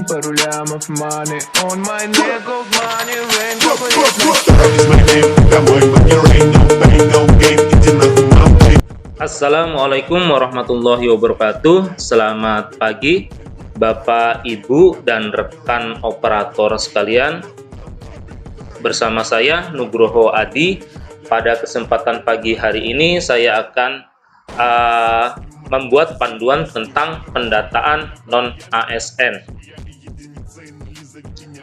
But llama for money on my neck of money rain. Assalamualaikum warahmatullahi wabarakatuh. Selamat pagi Bapak, Ibu, dan rekan operator sekalian. Bersama saya Nugroho Adi. Pada kesempatan pagi hari ini saya akan membuat panduan tentang pendataan non-ASN.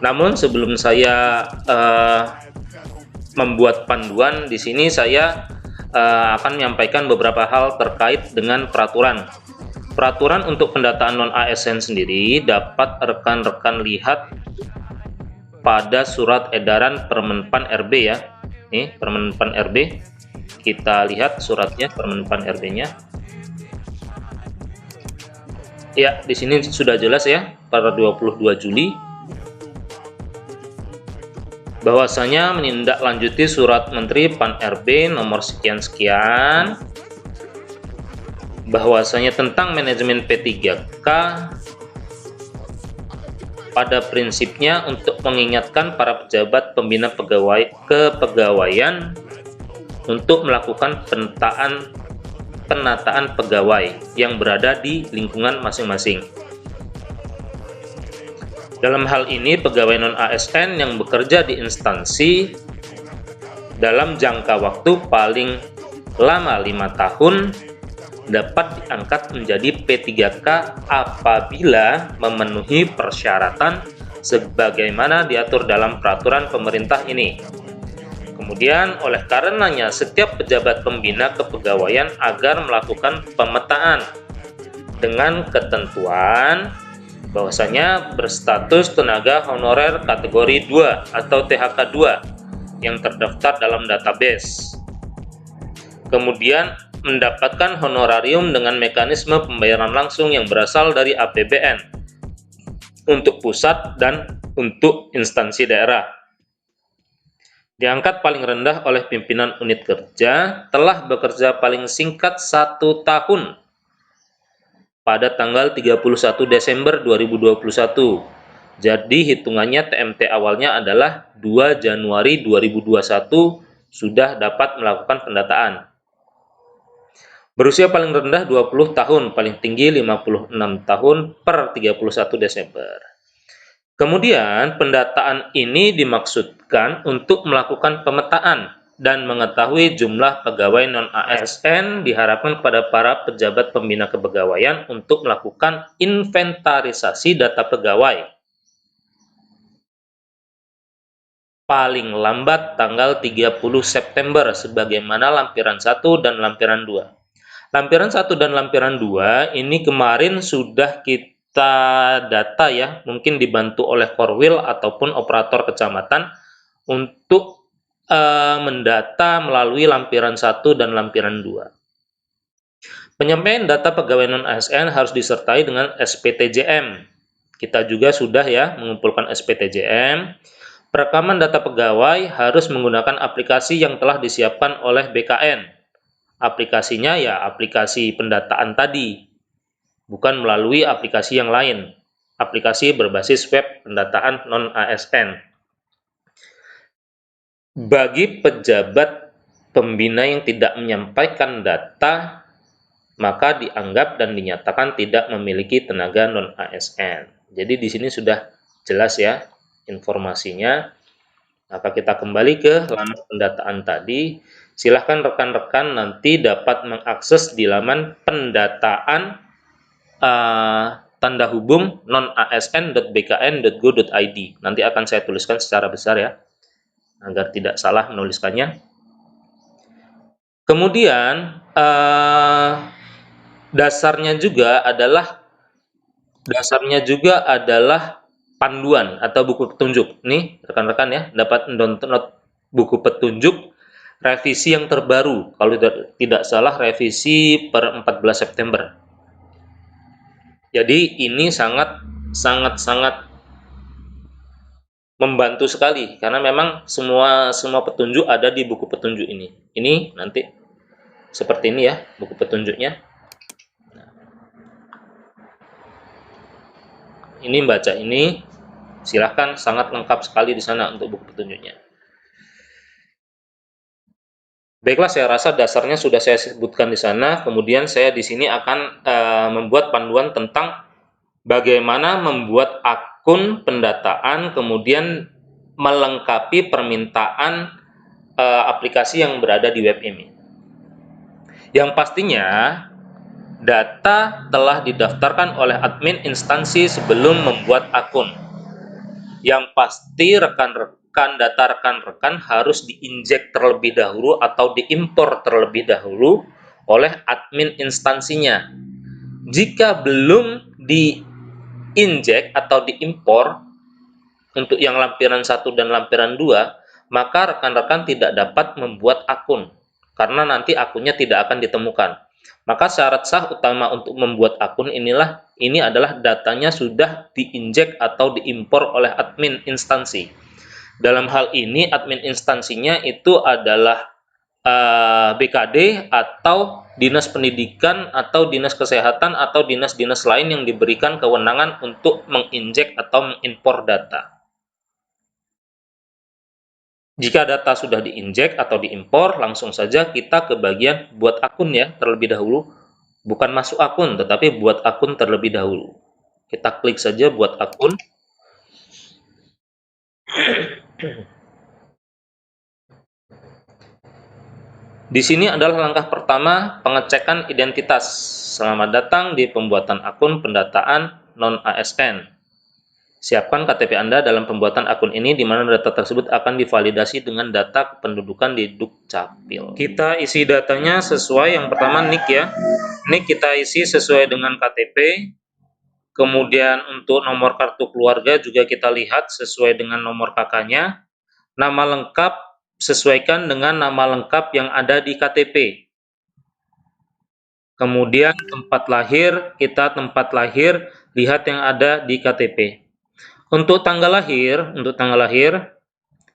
Namun sebelum saya membuat panduan, di sini saya akan menyampaikan beberapa hal terkait dengan peraturan. Peraturan untuk pendataan non-ASN sendiri dapat rekan-rekan lihat pada surat edaran Permenpan RB ya. Ini Permenpan RB. Kita lihat suratnya, Permenpan RB-nya. Ya, di sini sudah jelas ya, pada 22 Juli bahwasanya menindaklanjuti surat Menteri Pan RB nomor sekian-sekian bahwasanya tentang manajemen P3K pada prinsipnya untuk mengingatkan para pejabat pembina kepegawaian untuk melakukan penataan pegawai yang berada di lingkungan masing-masing. Dalam hal ini, pegawai non-ASN yang bekerja di instansi dalam jangka waktu paling lama 5 tahun dapat diangkat menjadi P3K apabila memenuhi persyaratan sebagaimana diatur dalam peraturan pemerintah ini. Kemudian, oleh karenanya, setiap pejabat pembina kepegawaian agar melakukan pemetaan dengan ketentuan bahwasanya berstatus tenaga honorer kategori 2 atau THK 2 yang terdaftar dalam database. Kemudian mendapatkan honorarium dengan mekanisme pembayaran langsung yang berasal dari APBN untuk pusat dan untuk instansi daerah. Diangkat paling rendah oleh pimpinan unit kerja, telah bekerja paling singkat 1 tahun pada tanggal 31 Desember 2021. Jadi hitungannya TMT awalnya adalah 2 Januari 2021 sudah dapat melakukan pendataan. Berusia paling rendah 20 tahun, paling tinggi 56 tahun per 31 Desember. Kemudian pendataan ini dimaksudkan untuk melakukan pemetaan dan mengetahui jumlah pegawai non-ASN diharapkan kepada para pejabat pembina kepegawaian untuk melakukan inventarisasi data pegawai paling lambat tanggal 30 September sebagaimana lampiran 1 dan lampiran 2. Lampiran 1 dan lampiran 2 ini kemarin sudah kita data ya, mungkin dibantu oleh Korwil ataupun operator kecamatan untuk mendata melalui lampiran 1 dan lampiran 2. Penyampaian data pegawai non-ASN harus disertai dengan SPTJM. Kita juga sudah ya mengumpulkan SPTJM. Perekaman data pegawai harus menggunakan aplikasi yang telah disiapkan oleh BKN. Aplikasinya ya aplikasi pendataan tadi, bukan melalui aplikasi yang lain. Aplikasi berbasis web pendataan non-ASN. Bagi pejabat pembina yang tidak menyampaikan data, maka dianggap dan dinyatakan tidak memiliki tenaga non-ASN. Jadi di sini sudah jelas ya informasinya. Maka kita kembali ke laman pendataan tadi. Silahkan rekan-rekan nanti dapat mengakses di laman pendataan tanda hubung non-asn.bkn.go.id. Nanti akan saya tuliskan secara besar ya, agar tidak salah menuliskannya. Kemudian dasarnya juga adalah panduan atau buku petunjuk. Nih rekan-rekan ya, dapat download buku petunjuk revisi yang terbaru, kalau tidak salah revisi per 14 September. Jadi ini sangat membantu sekali karena memang semua petunjuk ada di buku petunjuk ini. Ini nanti seperti ini ya buku petunjuknya. ini baca ini, silahkan, sangat lengkap sekali di sana untuk buku petunjuknya. Baiklah, saya rasa dasarnya sudah saya sebutkan di sana. Kemudian saya di sini akan membuat panduan tentang bagaimana membuat akun pendataan, kemudian melengkapi permintaan aplikasi yang berada di web ini. Yang pastinya, data telah didaftarkan oleh admin instansi sebelum membuat akun. Yang pasti data rekan-rekan harus diinjek terlebih dahulu atau diimpor terlebih dahulu oleh admin instansinya. Jika belum diinjek atau diimpor untuk yang lampiran 1 dan lampiran 2, maka rekan-rekan tidak dapat membuat akun karena nanti akunnya tidak akan ditemukan. Maka syarat sah utama untuk membuat akun ini adalah datanya sudah diinjek atau diimpor oleh admin instansi. Dalam hal ini admin instansinya itu adalah BKD atau Dinas Pendidikan atau Dinas Kesehatan atau dinas-dinas lain yang diberikan kewenangan untuk menginjek atau mengimpor data. Jika data sudah diinjek atau diimpor, langsung saja kita ke bagian buat akun ya terlebih dahulu. Bukan masuk akun, tetapi buat akun terlebih dahulu. Kita klik saja buat akun. Di sini adalah langkah pertama, pengecekan identitas. Selamat datang di pembuatan akun pendataan non-ASN. Siapkan KTP Anda dalam pembuatan akun ini, di mana data tersebut akan divalidasi dengan data kependudukan di Dukcapil. Kita isi datanya sesuai, yang pertama NIK ya. NIK kita isi sesuai dengan KTP. Kemudian untuk nomor kartu keluarga juga kita lihat sesuai dengan nomor KK-nya. Nama lengkap sesuaikan dengan nama lengkap yang ada di KTP. Kemudian tempat lahir, kita tempat lahir lihat yang ada di KTP. Untuk tanggal lahir,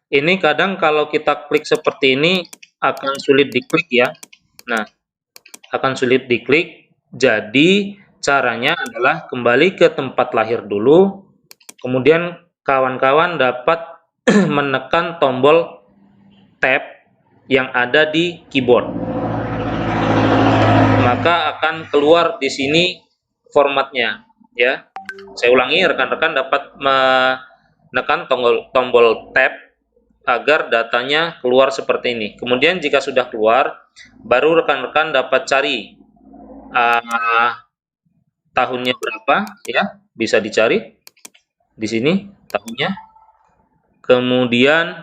ini kadang kalau kita klik seperti ini akan sulit diklik ya. Nah, akan sulit diklik. Jadi caranya adalah kembali ke tempat lahir dulu, kemudian kawan-kawan dapat menekan tombol tab yang ada di keyboard. Maka akan keluar di sini formatnya ya. Saya ulangi, rekan-rekan dapat menekan tombol tab agar datanya keluar seperti ini. Kemudian jika sudah keluar, baru rekan-rekan dapat cari tahunnya berapa ya, bisa dicari di sini tahunnya. Kemudian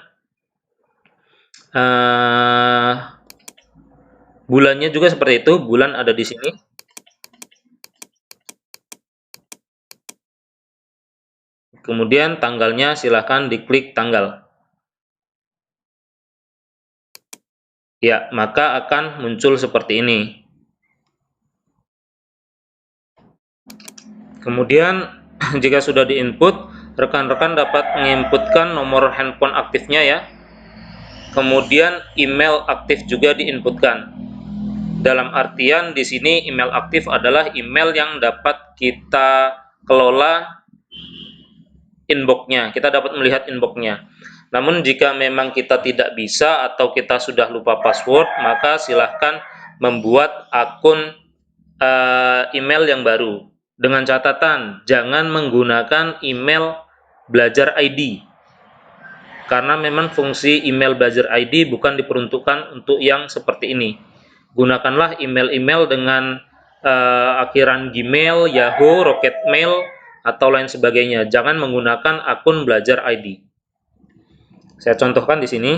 bulannya juga seperti itu, bulan ada di sini. Kemudian tanggalnya silahkan diklik tanggal. Ya, maka akan muncul seperti ini. Kemudian jika sudah diinput, rekan-rekan dapat menginputkan nomor handphone aktifnya ya. Kemudian email aktif juga diinputkan. Dalam artian di sini email aktif adalah email yang dapat kita kelola inbox-nya, kita dapat melihat inbox-nya. Namun jika memang kita tidak bisa atau kita sudah lupa password, maka silahkan membuat akun email yang baru. Dengan catatan, jangan menggunakan email belajar ID. Karena memang fungsi email belajar ID bukan diperuntukkan untuk yang seperti ini. Gunakanlah email-email dengan akhiran Gmail, Yahoo, Rocketmail, atau lain sebagainya. Jangan menggunakan akun belajar ID. Saya contohkan di sini.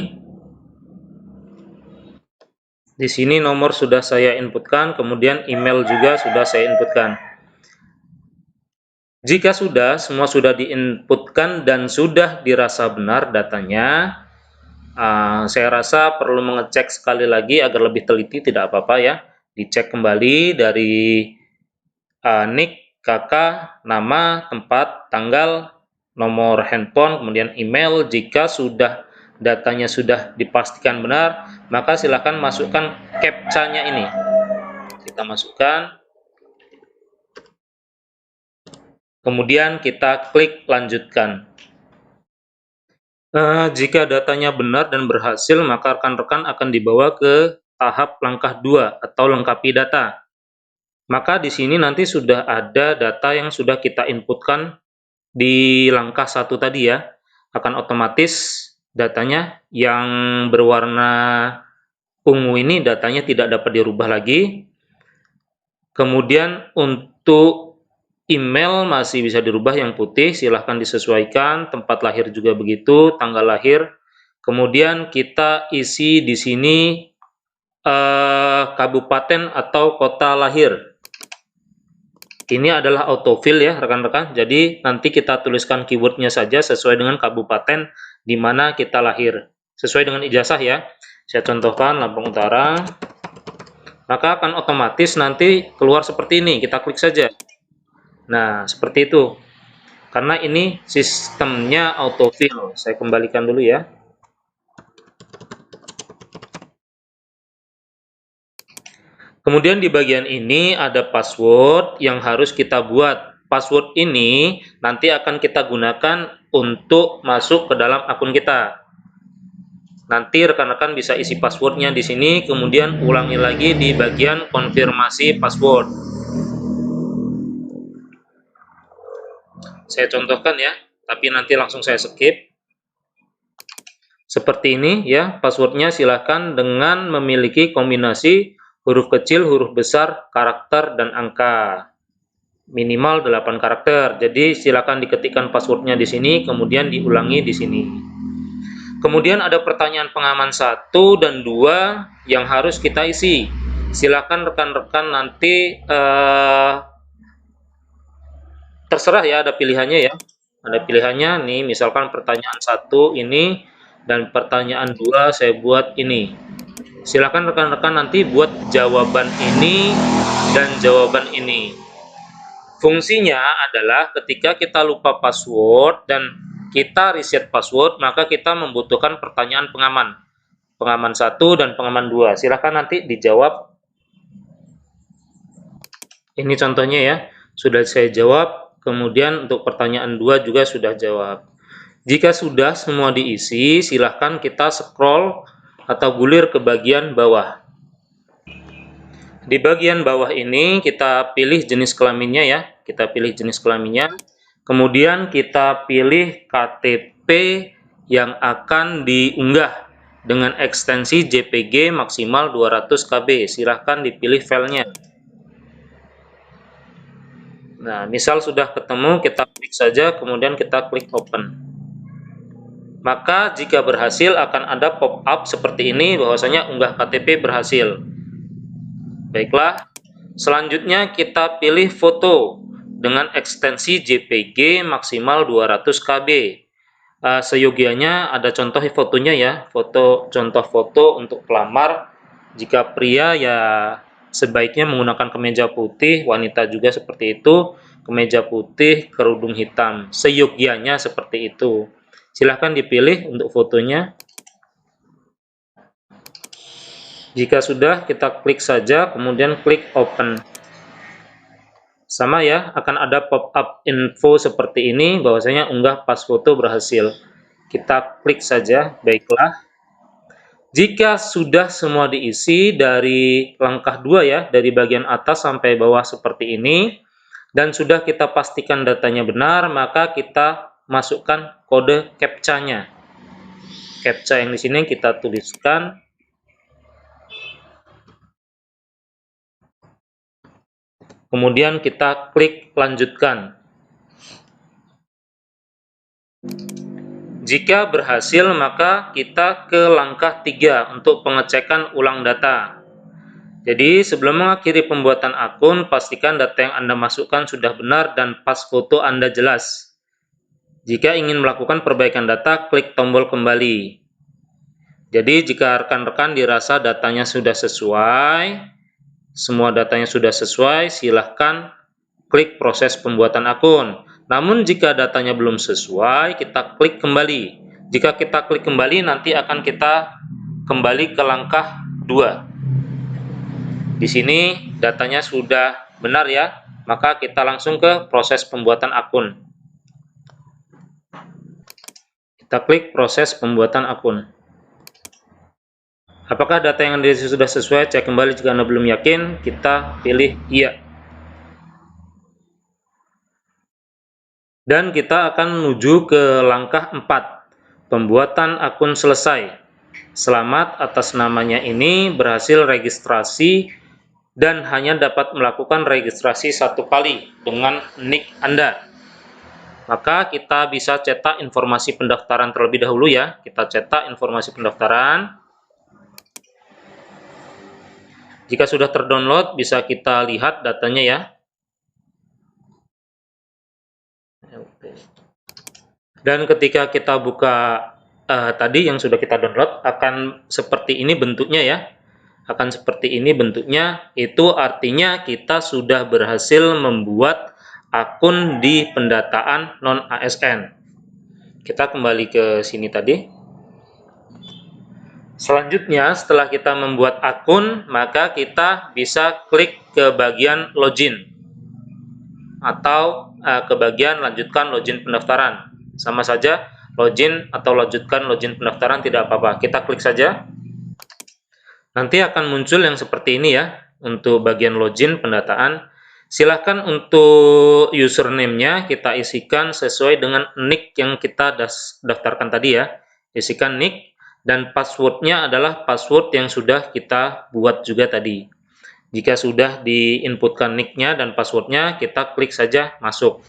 Di sini nomor sudah saya inputkan, kemudian email juga sudah saya inputkan. Jika semua sudah diinputkan dan sudah dirasa benar datanya, saya rasa perlu mengecek sekali lagi agar lebih teliti, tidak apa-apa ya. Dicek kembali dari NIK, KK, nama, tempat, tanggal, nomor handphone, kemudian email. Jika datanya sudah dipastikan benar, maka silakan masukkan CAPTCHA-nya ini. Kita masukkan. Kemudian kita klik lanjutkan. Jika datanya benar dan berhasil, maka rekan-rekan akan dibawa ke tahap langkah 2 atau lengkapi data. Maka di sini nanti sudah ada data yang sudah kita inputkan di langkah 1 tadi ya. Akan otomatis datanya yang berwarna ungu ini datanya tidak dapat dirubah lagi. Kemudian untuk email masih bisa dirubah yang putih, silahkan disesuaikan, tempat lahir juga begitu, tanggal lahir. Kemudian kita isi di sini kabupaten atau kota lahir. Ini adalah autofill ya rekan-rekan, jadi nanti kita tuliskan keywordnya saja sesuai dengan kabupaten di mana kita lahir, sesuai dengan ijazah ya. Saya contohkan Lampung Utara, maka akan otomatis nanti keluar seperti ini, kita klik saja. Nah, seperti itu. Karena ini sistemnya autofill. Saya kembalikan dulu ya. Kemudian di bagian ini ada password yang harus kita buat. Password ini nanti akan kita gunakan untuk masuk ke dalam akun kita. Nanti rekan-rekan bisa isi passwordnya di sini, kemudian ulangi lagi di bagian konfirmasi password. Saya contohkan ya, tapi nanti langsung saya skip. Seperti ini ya, passwordnya silahkan dengan memiliki kombinasi huruf kecil, huruf besar, karakter, dan angka. Minimal 8 karakter. Jadi silakan diketikkan passwordnya di sini, kemudian diulangi di sini. Kemudian ada pertanyaan pengaman 1 dan 2 yang harus kita isi. Silakan rekan-rekan nanti terserah ya, ada pilihannya ya. Ada pilihannya nih, misalkan pertanyaan 1 ini dan pertanyaan 2 saya buat ini. Silakan rekan-rekan nanti buat jawaban ini dan jawaban ini. Fungsinya adalah ketika kita lupa password dan kita reset password, maka kita membutuhkan pertanyaan pengaman. Pengaman 1 dan pengaman 2. Silakan nanti dijawab. Ini contohnya ya, sudah saya jawab. Kemudian untuk pertanyaan 2 juga sudah jawab. Jika sudah semua diisi, silahkan kita scroll atau gulir ke bagian bawah. Di bagian bawah ini kita pilih jenis kelaminnya ya, kita pilih jenis kelaminnya. Kemudian kita pilih KTP yang akan diunggah dengan ekstensi JPG maksimal 200 KB. Silahkan dipilih filenya. Nah, misal sudah ketemu, kita klik saja, kemudian kita klik open. Maka jika berhasil akan ada pop-up seperti ini bahwasanya unggah KTP berhasil. Baiklah, selanjutnya kita pilih foto dengan ekstensi JPG maksimal 200 KB. Seyogianya ada contoh fotonya ya, contoh foto untuk pelamar. Jika pria ya sebaiknya menggunakan kemeja putih, wanita juga seperti itu, kemeja putih, kerudung hitam. Seyogianya seperti itu. Silahkan dipilih untuk fotonya. Jika sudah, kita klik saja, kemudian klik open. Sama ya, akan ada pop-up info seperti ini, bahwasanya unggah pas foto berhasil. Kita klik saja, baiklah. Jika sudah semua diisi dari langkah 2 ya, dari bagian atas sampai bawah seperti ini, dan sudah kita pastikan datanya benar, maka kita masukkan kode CAPTCHA-nya. CAPTCHA yang di sini kita tuliskan. Kemudian kita klik lanjutkan. Jika berhasil, maka kita ke langkah 3 untuk pengecekan ulang data. Jadi sebelum mengakhiri pembuatan akun, pastikan data yang Anda masukkan sudah benar dan pas foto Anda jelas. Jika ingin melakukan perbaikan data, klik tombol kembali. Jadi jika rekan-rekan dirasa datanya sudah sesuai, semua datanya sudah sesuai, silahkan klik proses pembuatan akun. Namun jika datanya belum sesuai, kita klik kembali. Jika kita klik kembali, nanti akan kita kembali ke langkah 2. Di sini datanya sudah benar ya. maka kita langsung ke proses pembuatan akun. Kita klik proses pembuatan akun. Apakah data yang diisi sudah sesuai? Cek kembali jika Anda belum yakin, kita pilih iya. Dan kita akan menuju ke langkah 4, pembuatan akun selesai. Selamat atas namanya ini berhasil registrasi dan hanya dapat melakukan registrasi 1 kali dengan nick Anda. Maka kita bisa cetak informasi pendaftaran terlebih dahulu ya. Kita cetak informasi pendaftaran. Jika sudah terdownload, bisa kita lihat datanya ya. Dan ketika kita buka tadi yang sudah kita download, akan seperti ini bentuknya ya. Akan seperti ini bentuknya, itu artinya kita sudah berhasil membuat akun di pendataan non-ASN. Kita kembali ke sini tadi. Selanjutnya, setelah kita membuat akun, maka kita bisa klik ke bagian login atau ke bagian lanjutkan login pendaftaran. Sama saja, login atau lanjutkan login pendaftaran tidak apa-apa. Kita klik saja. Nanti akan muncul yang seperti ini ya, untuk bagian login pendataan. Silahkan untuk username-nya kita isikan sesuai dengan nick yang kita daftarkan tadi ya. Isikan nick. Dan passwordnya adalah password yang sudah kita buat juga tadi. Jika sudah diinputkan nick-nya dan passwordnya, kita klik saja masuk.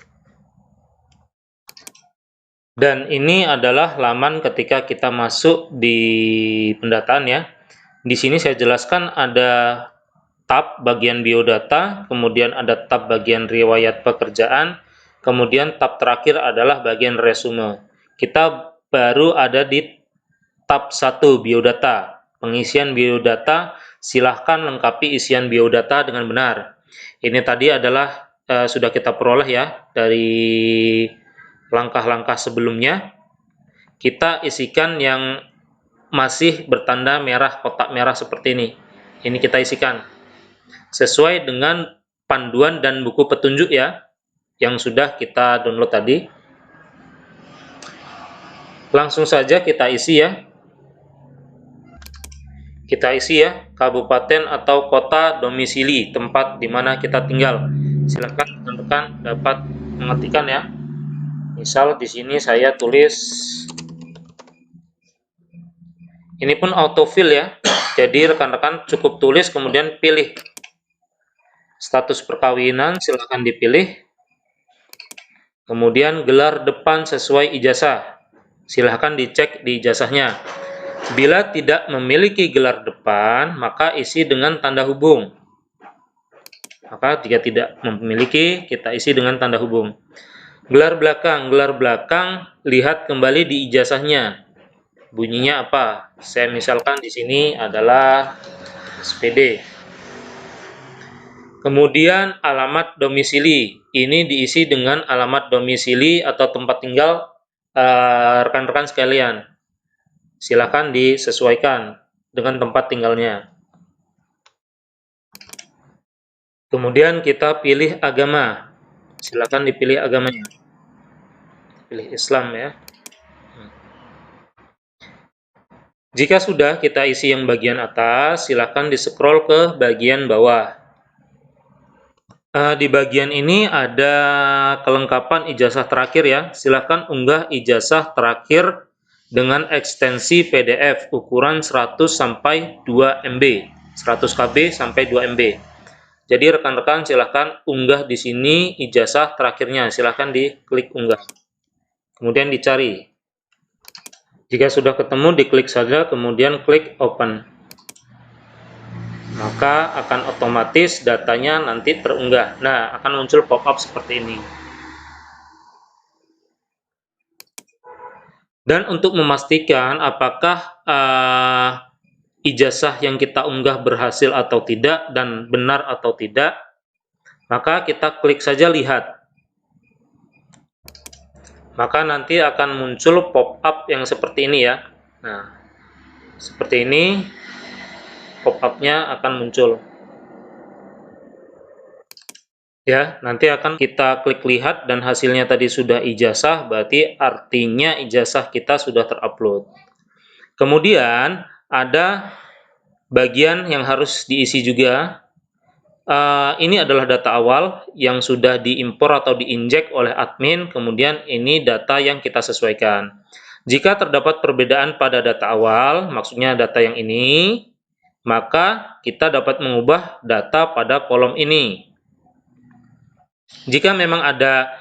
Dan ini adalah laman ketika kita masuk di pendataan ya. Di sini saya jelaskan ada tab bagian biodata, kemudian ada tab bagian riwayat pekerjaan, kemudian tab terakhir adalah bagian resume. Kita baru ada di tab 1 biodata, pengisian biodata, silahkan lengkapi isian biodata dengan benar. Ini tadi adalah sudah kita peroleh ya dari langkah-langkah sebelumnya. Kita isikan yang masih bertanda merah, kotak merah seperti ini. Ini kita isikan sesuai dengan panduan dan buku petunjuk ya, yang sudah kita download tadi. Langsung saja kita isi ya. Kita isi ya, kabupaten atau kota domisili, tempat di mana kita tinggal. Silakan rekan-rekan dapat mengetikkan ya. Misal di sini saya tulis, ini pun autofill ya. Jadi rekan-rekan cukup tulis kemudian pilih status perkawinan, silakan dipilih. Kemudian gelar depan sesuai ijazah, silakan dicek di ijazahnya. Bila tidak memiliki gelar depan, maka isi dengan tanda hubung. Maka jika tidak memiliki, kita isi dengan tanda hubung. Gelar belakang lihat kembali di ijazahnya. Bunyinya apa? Saya misalkan di sini adalah SPD. Kemudian alamat domisili. Ini diisi dengan alamat domisili atau tempat tinggal rekan-rekan sekalian. Silakan disesuaikan dengan tempat tinggalnya. Kemudian kita pilih agama. Silakan dipilih agamanya. Pilih Islam ya. Jika sudah kita isi yang bagian atas, silakan di-scroll ke bagian bawah. Di bagian ini ada kelengkapan ijazah terakhir ya. Silakan unggah ijazah terakhir dengan ekstensi PDF ukuran 100 sampai 2 MB, 100 KB sampai 2 MB. Jadi rekan-rekan silahkan unggah di sini ijazah terakhirnya, silahkan diklik unggah. Kemudian dicari. Jika sudah ketemu, diklik saja, kemudian klik open. Maka akan otomatis datanya nanti terunggah. Nah, akan muncul pop-up seperti ini. Dan untuk memastikan apakah ijazah yang kita unggah berhasil atau tidak dan benar atau tidak, maka kita klik saja lihat. Maka nanti akan muncul pop-up yang seperti ini ya. Nah, seperti ini pop-up-nya akan muncul. Ya, nanti akan kita klik lihat dan hasilnya tadi sudah ijazah, berarti artinya ijazah kita sudah terupload. Kemudian ada bagian yang harus diisi juga. Ini adalah data awal yang sudah diimpor atau diinjek oleh admin, kemudian ini data yang kita sesuaikan. Jika terdapat perbedaan pada data awal, maksudnya data yang ini, maka kita dapat mengubah data pada kolom ini. Jika memang ada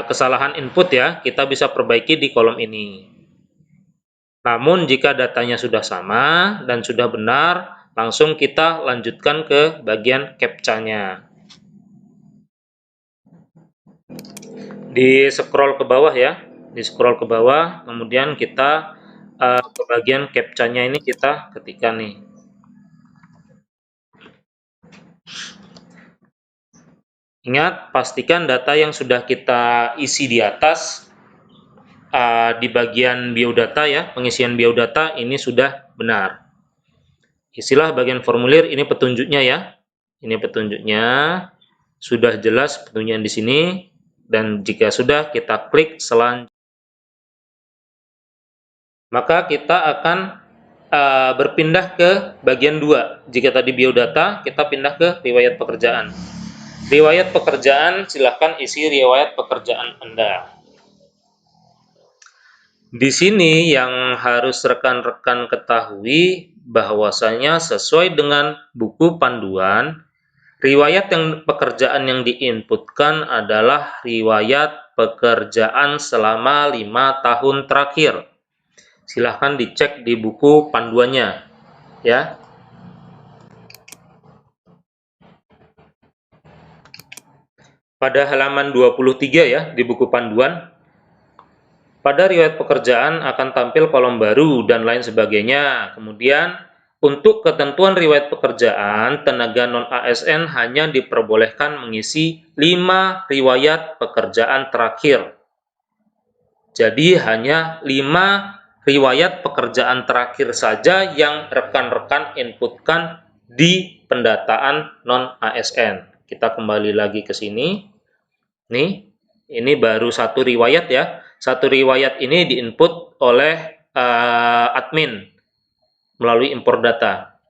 kesalahan input ya, kita bisa perbaiki di kolom ini. Namun jika datanya sudah sama dan sudah benar, langsung kita lanjutkan ke bagian CAPTCHA-nya. Di scroll ke bawah ya, di scroll ke bawah, kemudian kita ke bagian CAPTCHA-nya ini kita ketikkan nih. Ingat, pastikan data yang sudah kita isi di atas di bagian biodata ya, pengisian biodata ini sudah benar. Isilah bagian formulir, ini petunjuknya ya. Ini petunjuknya, sudah jelas petunjuknya di sini, dan jika sudah kita klik selanjutnya. Maka kita akan berpindah ke bagian 2. Jika tadi biodata, kita pindah ke riwayat pekerjaan. Riwayat pekerjaan, silahkan isi riwayat pekerjaan Anda. Di sini yang harus rekan-rekan ketahui bahwasanya sesuai dengan buku panduan, riwayat pekerjaan yang diinputkan adalah riwayat pekerjaan selama 5 tahun terakhir. Silahkan dicek di buku panduannya, ya. Pada halaman 23 ya, di buku panduan, pada riwayat pekerjaan akan tampil kolom baru dan lain sebagainya. Kemudian, untuk ketentuan riwayat pekerjaan, tenaga non-ASN hanya diperbolehkan mengisi 5 riwayat pekerjaan terakhir. Jadi, hanya 5 riwayat pekerjaan terakhir saja yang rekan-rekan inputkan di pendataan non-ASN. Kita kembali lagi ke sini. Nih, ini baru satu riwayat ya. Satu riwayat ini diinput oleh admin melalui impor data.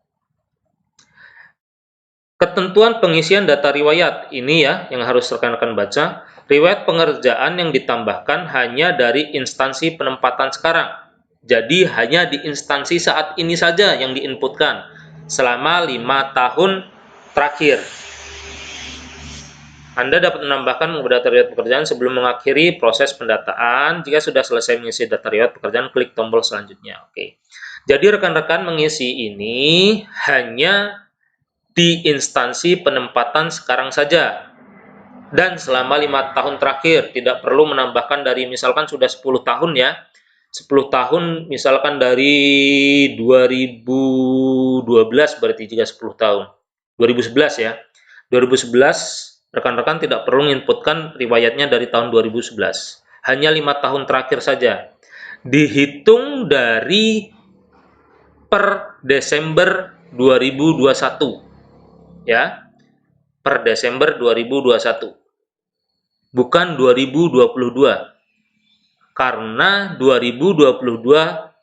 Ketentuan pengisian data riwayat ini ya yang harus rekan-rekan baca. Riwayat pengerjaan yang ditambahkan hanya dari instansi penempatan sekarang. Jadi hanya di instansi saat ini saja yang diinputkan selama 5 tahun terakhir. Anda dapat menambahkan data riwayat pekerjaan sebelum mengakhiri proses pendataan. Jika sudah selesai mengisi data riwayat pekerjaan, klik tombol selanjutnya. Oke. Jadi rekan-rekan mengisi ini hanya di instansi penempatan sekarang saja. Dan selama 5 tahun terakhir, tidak perlu menambahkan dari misalkan sudah 10 tahun ya. 10 tahun misalkan dari 2012 berarti jika 10 tahun. 2011 ya. 2011 rekan-rekan tidak perlu menginputkan riwayatnya dari tahun 2011. Hanya 5 tahun terakhir saja. Dihitung dari per Desember 2021. Ya. Per Desember 2021. Bukan 2022. Karena 2022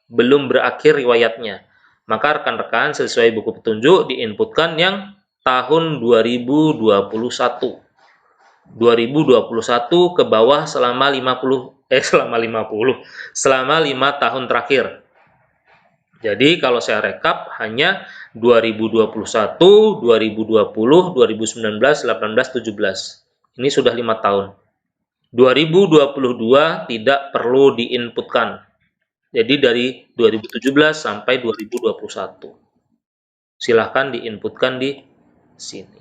belum berakhir riwayatnya. Maka rekan-rekan sesuai buku petunjuk diinputkan yang tahun 2021. 2021 ke bawah selama 5 tahun terakhir. Jadi kalau saya rekap hanya 2021, 2020, 2019, 18, 17. Ini sudah 5 tahun. 2022 tidak perlu diinputkan. Jadi dari 2017 sampai 2021. Silahkan diinputkan di sini.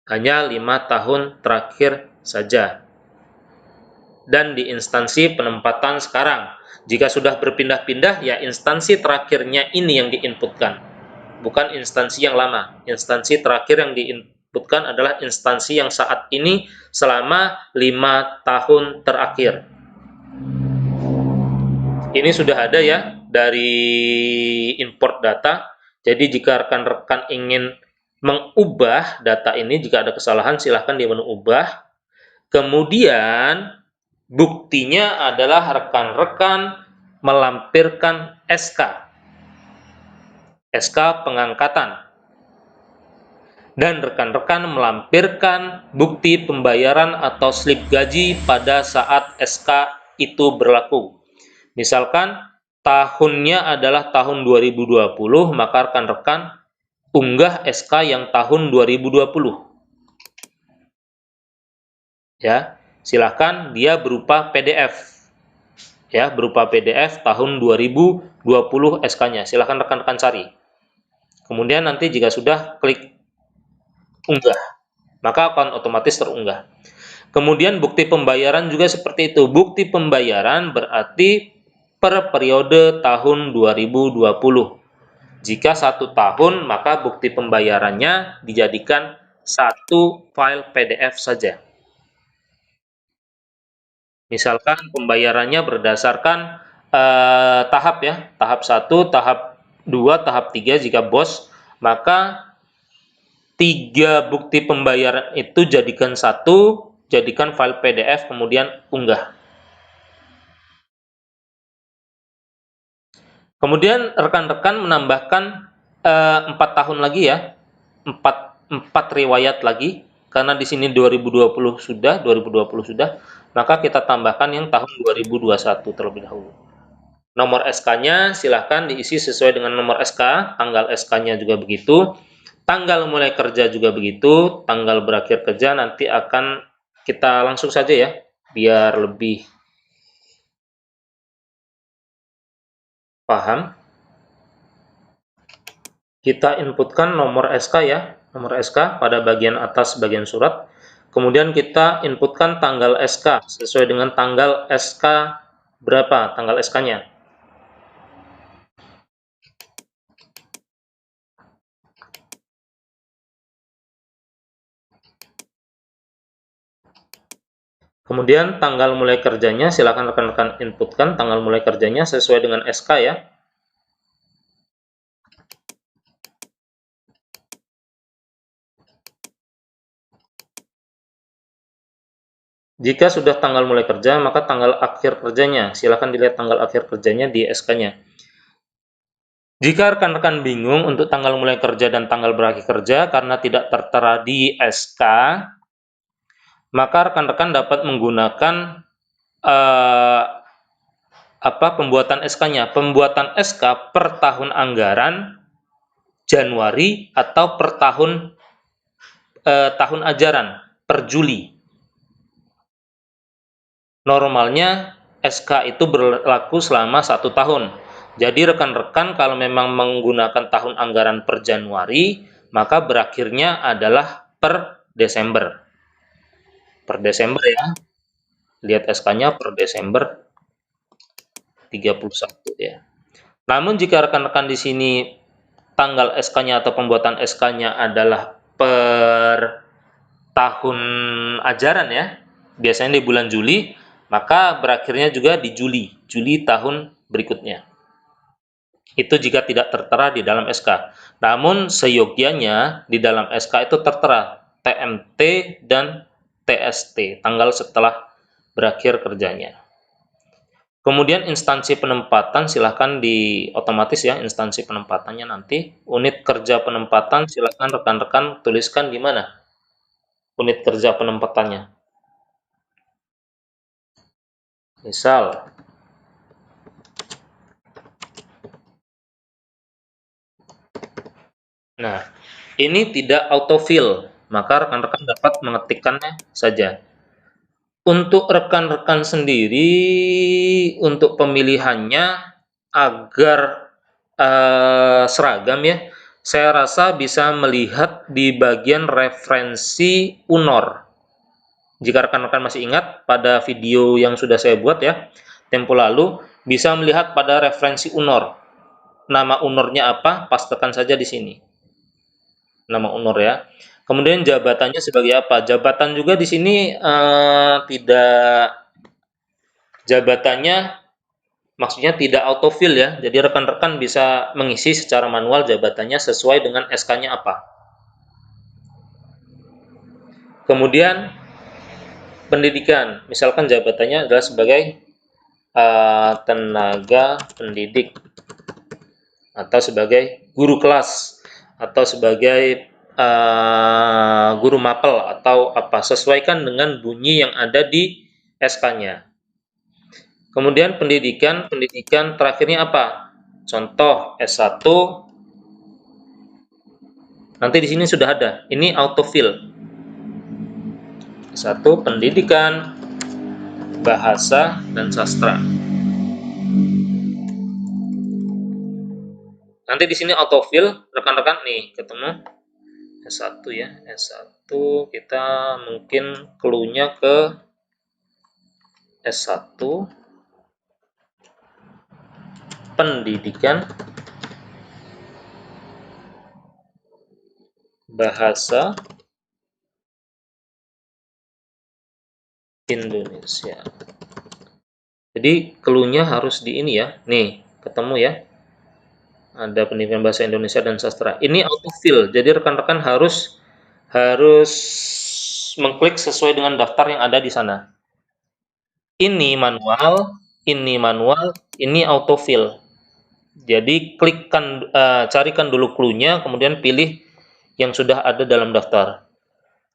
Hanya 5 tahun terakhir saja. Dan di instansi penempatan sekarang. Jika sudah berpindah-pindah, ya instansi terakhirnya ini yang diinputkan. Bukan instansi yang lama. Instansi terakhir yang diinputkan adalah instansi yang saat ini selama 5 tahun terakhir. Ini sudah ada ya dari import data. Jadi jika rekan-rekan ingin mengubah data ini. Jika ada kesalahan silahkan di menu ubah. Kemudian buktinya adalah rekan-rekan melampirkan SK pengangkatan, dan rekan-rekan melampirkan bukti pembayaran atau slip gaji pada saat SK itu berlaku. Misalkan tahunnya adalah tahun 2020, maka rekan-rekan unggah SK yang tahun 2020. Ya, silahkan dia berupa PDF. Ya, berupa PDF tahun 2020 SK-nya. Silahkan rekan-rekan cari. Kemudian nanti jika sudah, klik unggah, maka akan otomatis terunggah. Kemudian bukti pembayaran juga seperti itu. Bukti pembayaran berarti per periode tahun 2020. Jika 1 tahun, maka bukti pembayarannya dijadikan 1 file PDF saja. Misalkan pembayarannya berdasarkan tahap ya, tahap 1, tahap 2, tahap 3 jika BOS, maka 3 bukti pembayaran itu jadikan 1, jadikan file PDF, kemudian unggah. Kemudian rekan-rekan menambahkan 4 tahun lagi ya, 4 riwayat lagi, karena di sini 2020 sudah, maka kita tambahkan yang tahun 2021 terlebih dahulu. Nomor SK-nya silahkan diisi sesuai dengan nomor SK, tanggal SK-nya juga begitu, tanggal mulai kerja juga begitu, tanggal berakhir kerja nanti akan kita langsung saja ya, biar lebih paham. Kita inputkan nomor SK ya, nomor SK pada bagian atas bagian surat. Kemudian kita inputkan tanggal SK sesuai dengan tanggal SK berapa, tanggal SK-nya. Kemudian tanggal mulai kerjanya silakan rekan-rekan inputkan tanggal mulai kerjanya sesuai dengan SK ya. Jika sudah tanggal mulai kerja, maka tanggal akhir kerjanya. Silakan dilihat tanggal akhir kerjanya di SK-nya. Jika rekan-rekan bingung untuk tanggal mulai kerja dan tanggal berakhir kerja karena tidak tertera di SK, maka rekan-rekan dapat menggunakan pembuatan SK-nya. Pembuatan SK per tahun anggaran Januari atau per tahun ajaran per Juli. Normalnya SK itu berlaku selama 1 tahun. Jadi rekan-rekan kalau memang menggunakan tahun anggaran per Januari, maka berakhirnya adalah per Desember. Per Desember ya. Lihat SK-nya per Desember 31 ya. Namun jika rekan-rekan di sini tanggal SK-nya atau pembuatan SK-nya adalah per tahun ajaran ya, biasanya di bulan Juli, maka berakhirnya juga di Juli tahun berikutnya. Itu jika tidak tertera di dalam SK. Namun seyogianya di dalam SK itu tertera TMT dan TST, tanggal setelah berakhir kerjanya. Kemudian instansi penempatan silahkan di otomatis ya, instansi penempatannya nanti. Unit kerja penempatan silahkan rekan-rekan tuliskan di mana unit kerja penempatannya. Misal nah, ini tidak autofill, maka rekan-rekan dapat mengetikkannya saja. Untuk rekan-rekan sendiri, untuk pemilihannya agar seragam ya, saya rasa bisa melihat di bagian referensi UNOR. Jika rekan-rekan masih ingat pada video yang sudah saya buat ya, tempo lalu, bisa melihat pada referensi UNOR. Nama UNOR-nya apa? Pastekan saja di sini. Nama UNOR ya. Kemudian jabatannya sebagai apa? Jabatan juga di sini tidak, jabatannya maksudnya tidak autofill ya. Jadi rekan-rekan bisa mengisi secara manual jabatannya sesuai dengan SK-nya apa. Kemudian pendidikan, misalkan jabatannya adalah sebagai tenaga pendidik, atau sebagai guru kelas, atau sebagai guru mapel, atau apa, sesuaikan dengan bunyi yang ada di SK-nya. Kemudian pendidikan terakhirnya apa? Contoh S1, nanti di sini sudah ada, ini autofill. S1 pendidikan, bahasa, dan sastra. Nanti di sini autofill, rekan-rekan nih ketemu S1 ya. S1 kita mungkin clue-nya ke S1 pendidikan, bahasa Indonesia. Jadi clue-nya harus di ini ya. Nih, ketemu ya. Ada pendidikan bahasa Indonesia dan sastra. Ini autofill. Jadi rekan-rekan harus mengklik sesuai dengan daftar yang ada di sana. Ini manual, ini autofill. Jadi carikan dulu clue-nya, kemudian pilih yang sudah ada dalam daftar.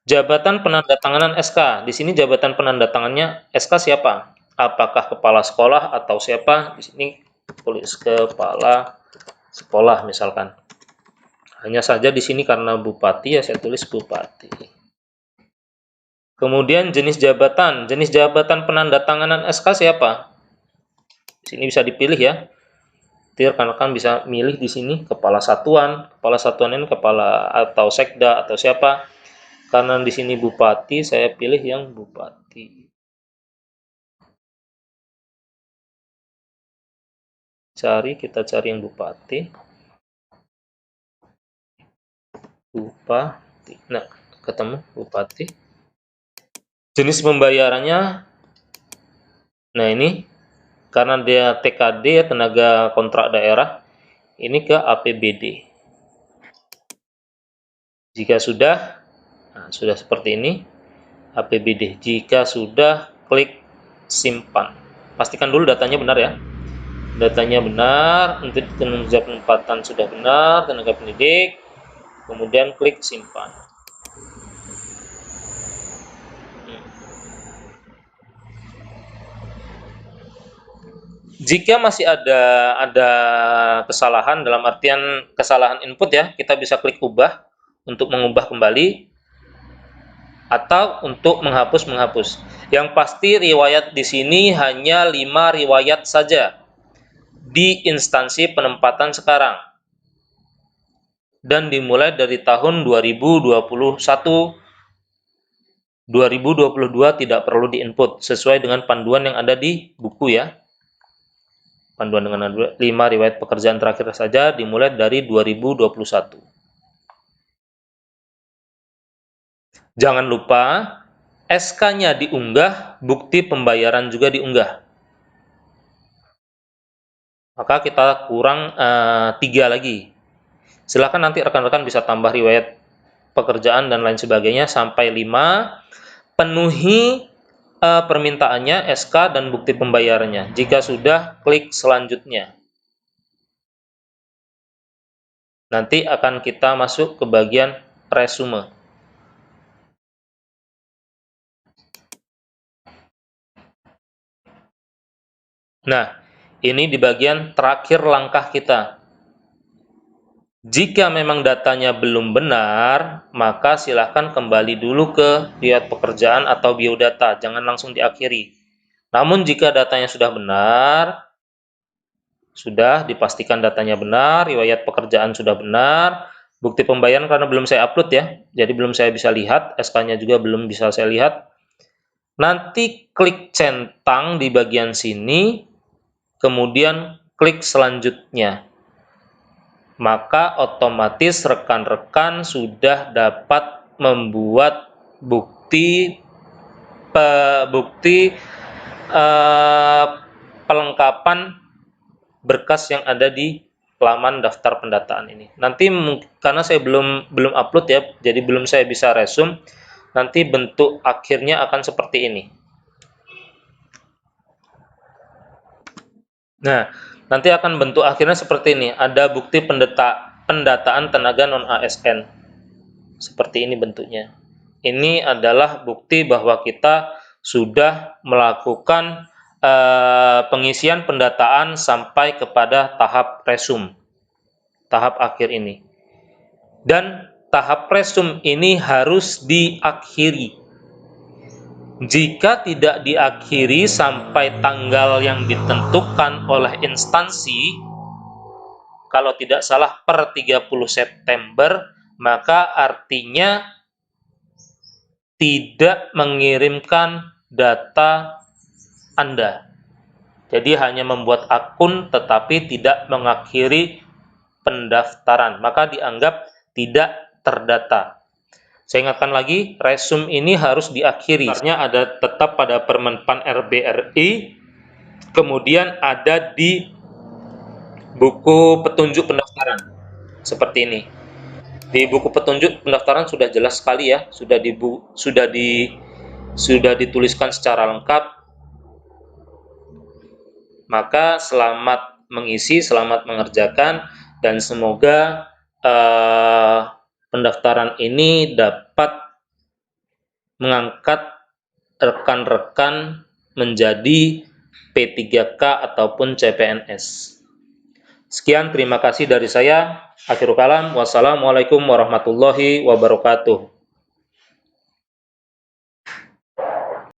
Jabatan penandatanganan SK. Di sini jabatan penandatangannya SK siapa? Apakah kepala sekolah atau siapa? Di sini tulis kepala sekolah misalkan. Hanya saja di sini karena bupati ya saya tulis bupati. Kemudian jenis jabatan penandatanganan SK siapa? Di sini bisa dipilih ya. Rekan-rekan bisa milih di sini kepala satuan ini kepala atau sekda atau siapa. Karena di sini bupati, saya pilih yang bupati. Kita cari yang bupati. Bupati. Nah, ketemu bupati. Jenis pembayarannya, nah ini karena dia TKD ya, tenaga kontrak daerah, ini ke APBD. Jika sudah, nah, sudah seperti ini, APBD. Jika sudah, klik simpan. Pastikan dulu datanya benar ya. Datanya benar, untuk kinerja penempatan sudah benar, tenaga pendidik, kemudian klik simpan. Jika masih ada kesalahan, dalam artian kesalahan input ya, kita bisa klik ubah untuk mengubah kembali atau untuk menghapus. Yang pasti riwayat di sini hanya 5 riwayat saja di instansi penempatan sekarang. Dan dimulai dari tahun 2021, 2022 tidak perlu diinput sesuai dengan panduan yang ada di buku ya. Panduan dengan 5 riwayat pekerjaan terakhir saja dimulai dari 2021. Jangan lupa SK-nya diunggah, bukti pembayaran juga diunggah. Maka kita kurang 3 lagi. Silakan nanti rekan-rekan bisa tambah riwayat pekerjaan dan lain sebagainya sampai 5. Penuhi permintaannya, SK dan bukti pembayarannya. Jika sudah, klik selanjutnya. Nanti akan kita masuk ke bagian resume. Nah, ini di bagian terakhir langkah kita. Jika memang datanya belum benar, maka silahkan kembali dulu ke riwayat pekerjaan atau biodata, jangan langsung diakhiri. Namun jika datanya sudah benar, sudah dipastikan datanya benar, riwayat pekerjaan sudah benar, bukti pembayaran karena belum saya upload ya, jadi belum saya bisa lihat, SK-nya juga belum bisa saya lihat. Nanti klik centang di bagian sini, kemudian klik selanjutnya. Maka otomatis rekan-rekan sudah dapat membuat bukti pelengkapan berkas yang ada di laman daftar pendataan ini. Nanti karena saya belum upload ya, jadi belum saya bisa resume. nanti bentuk akhirnya akan seperti ini. Nah, nanti akan bentuk akhirnya seperti ini. Ada bukti pendataan tenaga non-ASN. Seperti ini bentuknya. Ini adalah bukti bahwa kita sudah melakukan pengisian pendataan sampai kepada tahap resum. Tahap akhir ini. Dan tahap resum ini harus diakhiri. Jika tidak diakhiri sampai tanggal yang ditentukan oleh instansi, kalau tidak salah per 30 September, maka artinya tidak mengirimkan data Anda. Jadi hanya membuat akun tetapi tidak mengakhiri pendaftaran, maka dianggap tidak terdata. Saya ingatkan lagi, resum ini harus diakhiri. Sebenarnya ada tetap pada Permenpan RBRI, kemudian ada di buku petunjuk pendaftaran. Seperti ini. Di buku petunjuk pendaftaran sudah jelas sekali ya, sudah dituliskan secara lengkap. Maka selamat mengisi, selamat mengerjakan, dan semoga pendaftaran ini dapat mengangkat rekan-rekan menjadi P3K ataupun CPNS. Sekian, terima kasih dari saya. Akhirul kalam, wassalamualaikum warahmatullahi wabarakatuh.